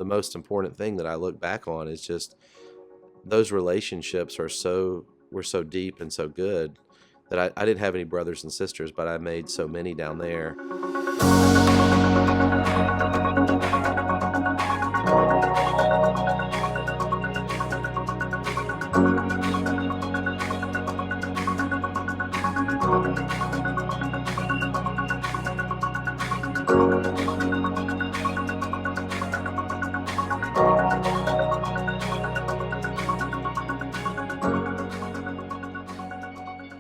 the most important thing that I look back on is just those relationships were so deep and so good that I didn't have any brothers and sisters, but I made so many down there.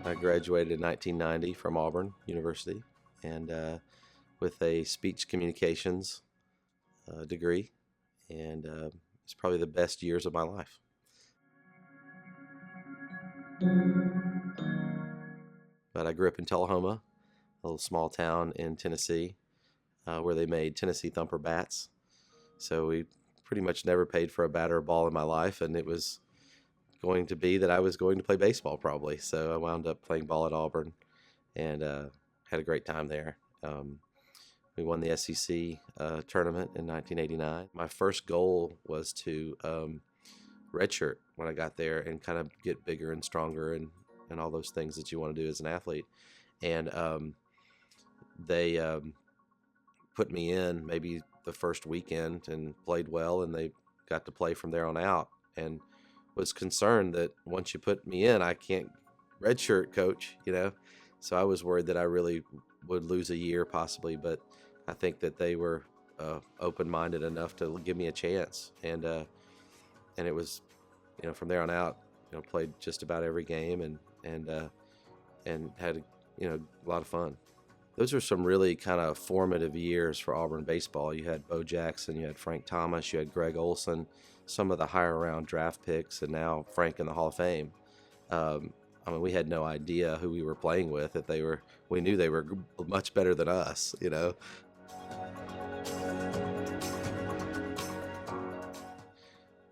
I graduated in 1990 from Auburn University, and with a speech communications degree, and it's probably the best years of my life. But I grew up in Tullahoma, a little small town in Tennessee, where they made Tennessee Thumper bats. So we pretty much never paid for a bat or a ball in my life, and it was going to be that I was going to play baseball probably. So I wound up playing ball at Auburn, and had a great time there. We won the SEC tournament in 1989. My first goal was to redshirt when I got there and kind of get bigger and stronger and all those things that you want to do as an athlete. And they put me in maybe the first weekend and played well, and they got to play from there on out, and was concerned that once you put me in, I can't redshirt, coach, So I was worried that I really would lose a year possibly, but I think that they were open-minded enough to give me a chance, and it was, from there on out, played just about every game and had a lot of fun. Those were some really kind of formative years for Auburn baseball. You had Bo Jackson, you had Frank Thomas, you had Greg Olson, some of the higher round draft picks, and now Frank in the Hall of Fame. We had no idea who we were playing with. We knew they were much better than us,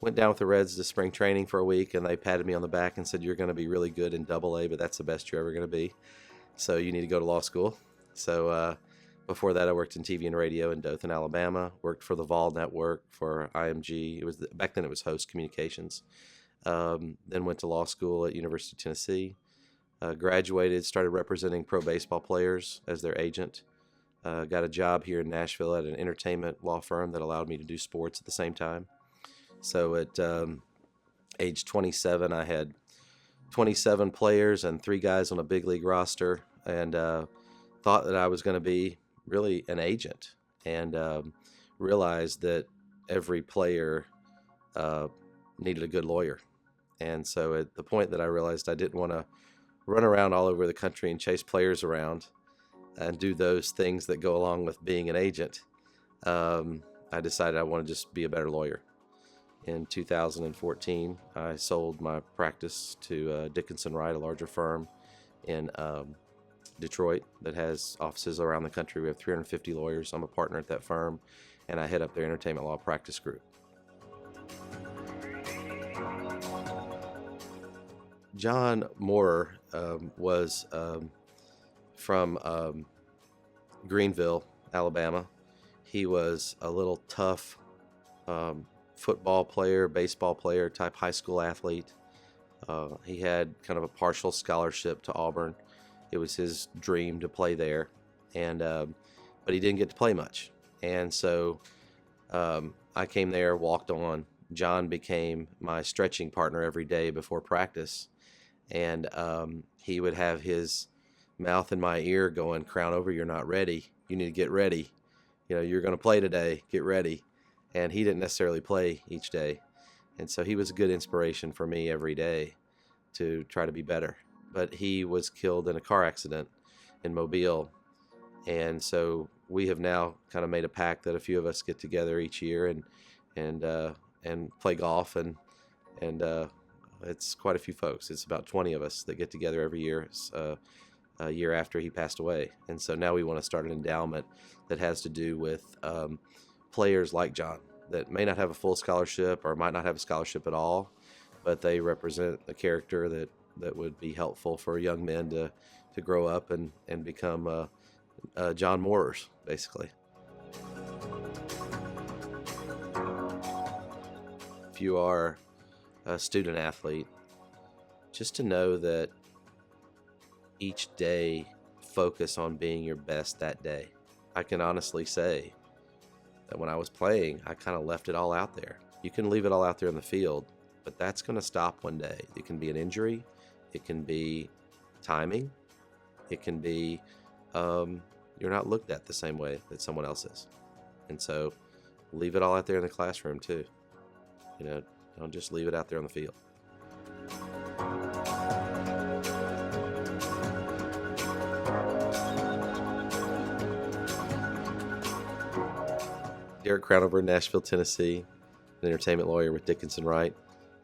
Went down with the Reds to spring training for a week, and they patted me on the back and said, "You're going to be really good in Double-A, but that's the best you're ever going to be. So you need to go to law school." So before that, I worked in TV and radio in Dothan, Alabama. Worked for the Vol Network for IMG. Back then it was Host Communications. Then went to law school at University of Tennessee. Graduated, started representing pro baseball players as their agent. Got a job here in Nashville at an entertainment law firm that allowed me to do sports at the same time. So at age 27, I had 27 players and 3 guys on a big league roster, and thought that I was going to be really an agent, and realized that every player needed a good lawyer. And so at the point that I realized I didn't want to run around all over the country and chase players around and do those things that go along with being an agent, I decided I wanted to just be a better lawyer. In 2014, I sold my practice to Dickinson Wright, a larger firm in Detroit that has offices around the country. We have 350 lawyers. I'm a partner at that firm, and I head up their entertainment law practice group. John Moorer was from Greenville, Alabama. He was a little tough football player, baseball player type high school athlete. He had kind of a partial scholarship to Auburn. It was his dream to play there, and but he didn't get to play much. And so I came there, walked on. John became my stretching partner every day before practice, and he would have his mouth in my ear going, "Crownover, you're not ready. You need to get ready. You're going to play today. Get ready." And he didn't necessarily play each day. And so he was a good inspiration for me every day to try to be better. But he was killed in a car accident in Mobile. And so we have now kind of made a pact that a few of us get together each year and play golf. And it's quite a few folks. It's about 20 of us that get together every year, a year after he passed away. And so now we want to start an endowment that has to do with players like John that may not have a full scholarship or might not have a scholarship at all, but they represent a character that would be helpful for young men to grow up and become John Moorers, basically. you are a student athlete, just to know that each day focus on being your best that day. I can honestly say that when I was playing, I kind of left it all out there. You can leave it all out there in the field, but that's going to stop one day. It can be an injury. It can be timing. It can be you're not looked at the same way that someone else is. And so leave it all out there in the classroom too. Don't just leave it out there on the field. Derek Crownover, Nashville, Tennessee, an entertainment lawyer with Dickinson Wright,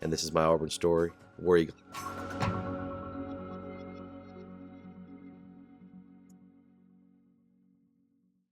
and this is My Auburn Story. War Eagle.